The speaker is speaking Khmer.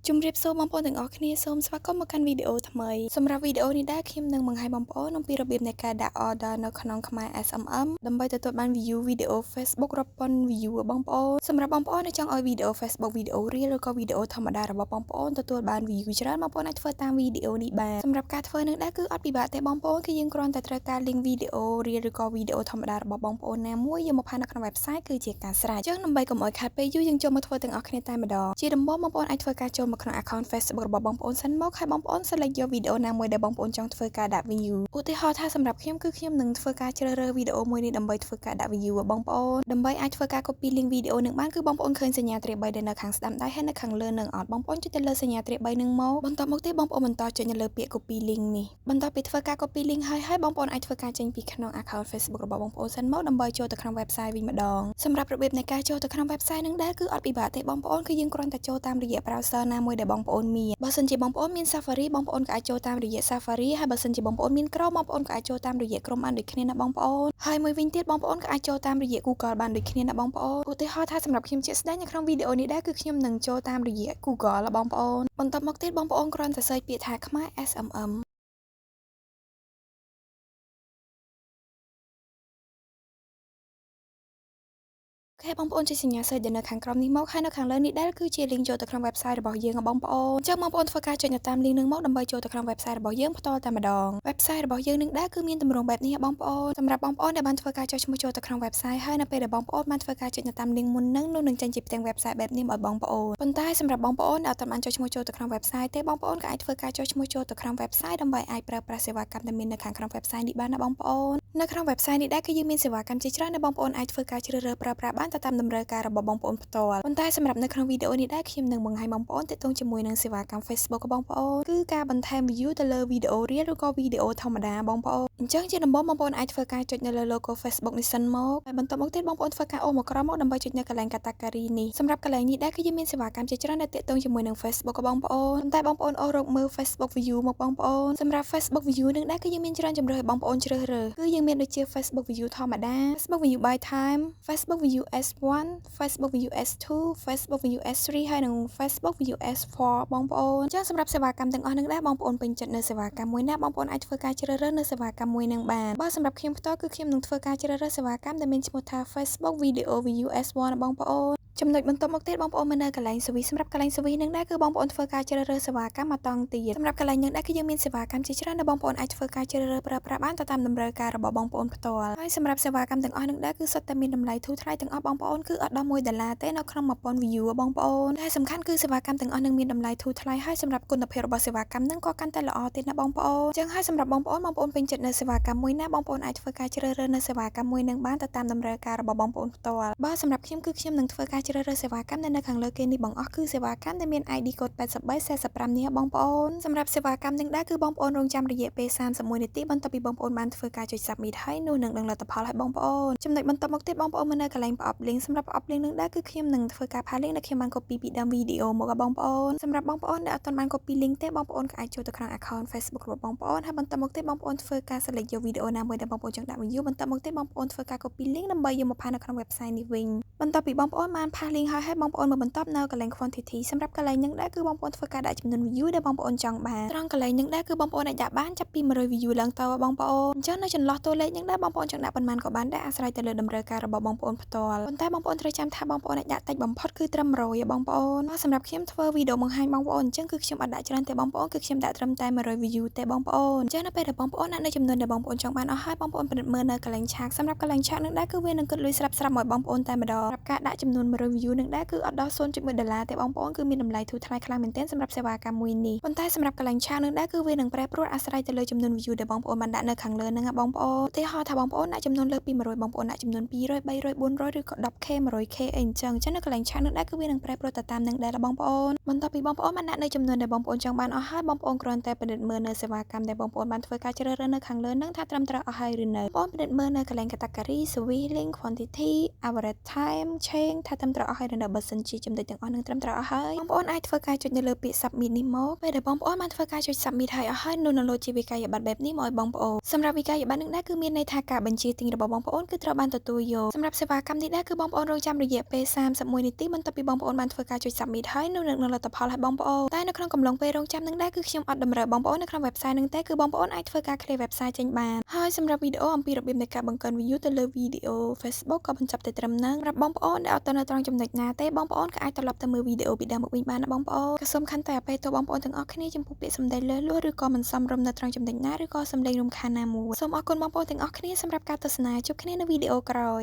ជំរាបសួរបងប្អូនទាំងអស់គ្នាសូមស្វាគមន៍មកកាន់វីដេអូថ្មីសម្រាប់វីដេអូនេះដែរខ្ញុំនឹងបង្ហាញបងប្អូនអំពីរបៀបនៃការដាក់ order នៅក្នុងខ្មែរ SMM ដើម្បីទទួលបាន view វីដេអូ Facebook រាប់ពាន់ view បងប្អូនសម្រាប់បងប្អូនដែលចង់ឲ្យវីដេអូ Facebook វីដេអូ Reel ឬក៏វីដេអូធម្មតារបស់បងប្អូនទទួលបាន view ច្រើនបងប្អូនអាចធ្វើតាមវីដេអូនេះបានសម្រាប់ការធ្វើនឹងដែរគឺអត់ពិបាកទេបងប្អូនគឺយើងគ្រាន់តែត្រូវការ link វីដេអូ Reel ឬក៏វីដេអូធម្មតារបស់បងប្អូនណាមួយយកមកផាសនៅក្នុង website គឺជាការស្រេចអញ្ចឹងដើម្បីកុំឲ្យខាតពេលយូរយើងចូលមកធ្វើទាំងអស់គ្នាតែម្ដងជាដំបូងបងប្អូនអាចធ្វើការចូលមកក្នុង account Facebook របស់បងប្អូនសិនមកហើយបងប្អូន select យកវីដេអូណាមួយដែលបងប្អូនចង់ធ្វើការដាក់ view ឧទាហរណ៍ថាសម្រាប់ខ្ញុំគឺខ្ញុំនឹងធ្វើការជ្រើសរើសវីដេអូមួយនេះដើម្បីធ្វើការដាក់ view របស់បងប្អូនដើម្បីអាចធ្វើការ copy link វីដេអូនឹងបានគឺបងប្អូនឃើញសញ្ញាទ្រាប3ដែលនៅខាងស្ដាំដៃហើយនៅខាងលើនឹងអត់បងប្អូនចុចទៅលើសញ្ញាទ្រាប3នឹងមកបន្តមកទៀតបងប្អូនបន្តចុចនៅលើពាក្យ copy link នេះបន្ទាប់ពីធ្វើការ copy link ហើយបងប្អូនអាចធ្វើការចេញពីក្នុង account Facebook របស់បងប្អូនសិនមកដើម្បីចូលទៅក្នុង website វិញម្ដងសម្រាប់របៀបនៃការចូលទៅក្នុង website នឹងដែរគឺអត់ពិបាកទេបងប្អូនគឺយើងគ្រាន់តែចូលតាមរយៈ browser ណាមួយដែលបងប្អូនមានបើសិនជាបងប្អូនមាន Safari បងប្អូនក៏អាចចូលតាមរយៈ Safari ហើយបើសិនជាបងប្អូនមាន Chrome បងប្អូនក៏អាចចូលតាមរយៈ Chrome បានដូចគ្នាណាបងប្អូនហើយមួយវិញទៀតបងប្អូនក៏អាចចូលតាមរយៈ Google បានដូចគ្នាណាបងប្អូនឧទាហរណ៍ថាសម្រាប់ខ្ញុំជាក់ស្ដែងនៅក្នុងវីដេអូនេះដែរគឺខ្ញុំនឹងចូលតាមរយៈ Google បងប្អូនបន្ទាប់មកទៀតបងប្អូនគ្រាន់តែ search ពាក្យថាខ្មែរ SMMអូខេបងប្អូនចុចសញ្ញា search ដែលនៅខាងក្រោមនេះមកហើយនៅខាងលើនេះដែរគឺជា link ចូលទៅក្នុង website របស់យើងបងប្អូនអញ្ចឹងបងប្អូនធ្វើការចុចនៅតាម link នឹងមកដើម្បីចូលទៅក្នុង website របស់យើងផ្ទាល់តែម្ដង website របស់យើងនឹងដែរគឺមានទម្រង់បែបនេះបងប្អូនសម្រាប់បងប្អូនដែលបានធ្វើការចុចឈ្មោះចូលទៅក្នុង website ហើយនៅពេលដែលបងប្អូនបានធ្វើការចុចនៅតាម link មុននឹងនោះនឹងចេញជាផ្ទាំង website បែបនេះឲ្យបងប្អូនប៉ុន្តែសម្រាប់បងប្អូនដែលអត់បានចុចឈ្មោះចូលទៅក្នុង website ទេបងប្អូនក៏អាចធ្វើការចុចឈ្មោះចូលទៅក្នុង website ដើម្បីអាចប្រើប្រាស់សេវាកម្មដែលមាននៅខាងក្នុង website នេះបានណាបងប្អូននៅក្នុង website នេះដែរគឺយើងមានសេវាកម្មជាច្រើនដែលបងប្អូនអាចធ្វើការជ្រើសរើសប្រើប្រាស់បានទៅតាមតម្រូវការរបស់បងប្អូនផ្ទាល់ប៉ុន្តែសម្រាប់នៅក្នុងវីដេអូនេះដែរខ្ញុំនឹងបង្ហាញបងប្អូនទាក់ទងជាមួយនឹងសេវាកម្ម Facebook របស់បងប្អូនគឺការបន្ថែម view ទៅលើវីដេអូ Reel ឬក៏វីដេអូធម្មតាបងប្អូនអញ្ចឹងជាដំបូងបងប្អូនអាចធ្វើការចុចនៅលើ logo Facebook នេះសិនមកហើយបន្ទាប់មកទៀតបងប្អូនធ្វើការអូសមកក្រោមមកដើម្បីចុចនៅកន្លែង category នេះសម្រាប់កន្លែងនេះដែរគឺយើងមានសេវាកម្មជាច្រើនដែលទាក់ទងជាមួយនឹង Facebook របស់បងប្អូនប៉ុន្តែបងប្អូនអូសរកមើល Facebook view មកបងប្អូនសម្រាប់ Facebook view នឹងដែរគឺយើងមានច្រើនជម្រើសឲ្យបងប្អូនជ្រើសរើសគឺយើងមានដូចជា Facebook view ធម្មតា Facebook view by time Facebook view S1 Facebook view S2 Facebook view S3 ហើយនិង Facebook view S4 បងប្អូនអញ្ចឹងសម្រាប់សេវាកម្មទាំងអស់នឹងដែរបងប្អូនពេញចិត្តនៅសេវាកម្មមួយណាបងប្អូនអាចធ្វើការជ្រើសរើសនៅសេវាកម្មមួយនឹងបានបើសម្រាប់ខ្ញុំផ្ទាល់គឺខ្ញុំនឹងធ្វើការជ្រើសរើសសេវាកម្មដែលមានឈ្មោះថា Facebook video view S1 បងប្អូនចំណុចបន្ទាប់មកទៀតបងប្អូនមើលនៅកន្លែង service សម្រាប់កន្លែង service នឹងដែរគឺបងប្អូនធ្វើការជ្រើសរើសសេវាកម្មមកតង់ទៀតសម្រាប់កន្លែងនឹងដែរគឺយើងមានសេវាកម្មជាច្រើនដែលបងប្អូនអាចធ្វើការជ្រើសរើសប្រើប្រាស់បានទៅតាមតម្រូវការរបស់បងប្អូនផ្ទាល់ហើយសម្រាប់សេវាកម្មទាំងអស់នឹងដែរគឺសុទ្ធតែមានតម្លៃធូរថ្លៃទាំងអស់បងប្អូនគឺអត់ដល់$1ទេនៅក្នុង1000 view បងប្អូនតែសំខាន់គឺសេវាកម្មទាំងអស់នឹងមានតម្លៃធូរថ្លៃហើយសម្រាប់គុណភាពរបស់សេវាកម្មនឹងក៏កាន់តែល្អទៀតណាបងប្អូនអញ្ចឹងហើយសម្រាប់បងប្អូនពេញចិត្តនៅសេវាកម្មមួយណាបងប្អូនអាចធ្វើការជ្រើសរើសនៅសេវាកម្មមួយនឹងបានទៅតាមតម្រូវការរបស់បងប្អូនផ្ទាល់បើសម្រាប់ខ្ញុំគឺខ្ញុំនឹងធ្វើការជ្រើសរើសសេវាកម្មដែលនៅខាងលើគេនេះបងអស់គឺសេវាកម្មដែលមាន ID code 8345នេះបងប្អូនសម្រាប់សេវាកម្មនឹងដែរគឺបងប្អូនរងចាំរយៈពេល31នាទីបន្ទាប់ពីបងប្អូនបានធ្វើការចុច submit ហើយនោះនឹងដឹងលទ្ធផលឲ្យបងប្អូនចំណុចបន្ទាប់មកទៀតបងប្អូនមើលនៅកន្លែងប្រអប់ link សម្រាប់ប្រអប់ link នឹងដែរគឺខ្ញុំនឹងធ្វើការផាស link ដែលខ្ញុំបាន copy ពីដើមវីដេអូមកបងប្អូនសម្រាប់បងប្អូនដែលអត់ទាន់បាន copy link ទេបងប្អូនក៏អាចចូលទៅក្នុង account Facebook របស់បងប្អូនហើយបន្ទាប់មកទៀតបងប្អូនធ្វើការ select យកវីដេអូណាមួយដែលបងប្អូនចង់ដាក់ view បន្ទាប់មកទៀតបងប្អូនធ្វើការ copy link ដើម្បីយកមកផាសនៅក្នុង website នេះវិញបន្ទាប់ពីបងប្អូនបានផាស link ហើយបងប្អូនមើលបន្ទាប់នៅកន្លែង quantity សម្រាប់កន្លែងនឹងដែរគឺបងប្អូនធ្វើការដាក់ចំនួន view ដែលបងប្អូនចង់បានត្រង់កន្លែងនឹងដែរគឺបងប្អូនអាចដាក់បានចាប់ពី100 view ឡើងទៅបងប្អូនអញ្ចឹងនៅចន្លោះតួលេខនឹងដែរបងប្អូនចង់ដាក់ប៉ុន្មានក៏បានដែរអាស្រ័យទៅលើតម្រូវការរបស់បងប្អូនផ្ទាល់ប៉ុន្តែបងប្អូនត្រូវចាំថាបងប្អូនអាចដាក់តិចបំផុតគឺត្រឹម100បងប្អូនសម្រាប់ខ្ញុំធ្វើវីដេអូបង្ហាញបងប្អូនអញ្ចឹងគឺខ្ញុំអត់ដាក់ច្រើនទេបងប្អូនគឺខ្ញុំដាក់ត្រឹមតែ100 view ទេបងប្អូនអញ្ចឹងនៅពេលដែលបងប្អូនដាក់នៅចំនួនដែលបងប្អូនចង់បានអស់ហើយបងប្អូនពិនិត្យមើលនៅកន្លែងឆាកសម្រាប់កន្លែងឆាកនឹងដែរគឺវានឹងគិតលុយស្រាប់ៗឲ្យបងប្អូនតែម្ដងសម្រាប់ការដាក់ចំនួន100 view នឹងដែរគឺអត់ដល់$0.1ទេបងប្អូនគឺមានតម្លៃធូរថ្លៃខ្លាំងមែនទែនសម្រាប់សេវាកម្មមួយនេះប៉ុន្តែសម្រាប់កន្លែងឆាកនឹងដែរគឺវានឹងប្រែប្រួលអាស្រ័យទៅលើចំនួន view ដែលបងប្អូនបានដាក់នៅខាងលើហ្នឹងបងប្អូនឧទាហរណ៍ថាបងប្អូនដាក់ចំនួនលើពី100បងប្អូនដាក់ចំនួន200 300 400ឬក៏ 10k 100k អីអញ្ចឹងនៅកន្លែងឆាកនឹងដែរគឺវានឹងប្រែប្រួលទៅតាមនឹងដែរបងប្អូនបន្ទាប់ពីបងប្អូនបានដាក់នៅចំនួនដែលបងប្អូនចង់បានអស់ហើយបងប្អូនគ្រាន់តែពិនិត្យមើលនៅសេវាកម្មដែលបងប្អូនបានធ្វើការជ្រើសរើសនៅខាងលើហ្នឹងថាត្រឹមត្រូវអស់ហើយឬនៅបងប្អូនពិនិត្យមើលនៅកន្លែង category service link quantity average time change ថាត្រឹម មត្រូវអស់ហើយនៅបើសិនជាចំណុចទាំងអស់នឹងត្រឹមត្រូវអស់ហើយបងប្អូនអាចធ្វើការចុចនៅលើពាក្យ submit នេះមកពេលដែលបងប្អូនបានធ្វើការចុច submit ហើយអស់ហើយនោះនឹងលោតជាវិក័យប័ត្របែបនេះមកឲ្យបងប្អូនសម្រាប់វិក័យប័ត្រនឹងដែរគឺមានន័យថាការបញ្ជាទិញរបស់បងប្អូនគឺត្រូវបានទទួលយកសម្រាប់សេវាកម្មនេះដែរគឺបងប្អូនរងចាំរយៈពេល31នាទីបន្ទាប់ពីបងប្អូនបានធ្វើការចុច submit ហើយនោះនឹងលទ្ធផលឲ្យបងប្អូនតែនៅក្នុងកំឡុងពេលរងចាំនឹងដែរគឺខ្ញុំអត់តម្រូវបងប្អូននៅក្នុង website នឹងទេគឺបងប្អូនអាចធ្វើការ clear website ចេញបានហើយសម្រាប់វីដេអូអំពីរបៀបនៃការបង្កើន view ទៅលើវីដេអូ Facebook ក៏បញ្ចប់តែត្រឹមហ្នឹងសម្រាប់បងប្អូនដែលអត់ទៅនៅត្រង់ចំណុចណាទេបងប្អូនក៏អាចត្រឡប់ទៅមើលវីដេអូពីដើមមកវិញបានណាបងប្អូនក៏សូមខន្តីអភ័យទោសបងប្អូនទាំងអស់គ្នាចំពោះពាក្យសម្ដីលើសលួសឬក៏មិនសមរម្យនៅត្រង់ចំណុចណាឬក៏សម្លេងរំខានណាមួយសូមអរគុណបងប្អូនទាំងអស់គ្នាសម្រាប់ការទស្សនាជួបគ្នានៅវីដេអូក្រោយ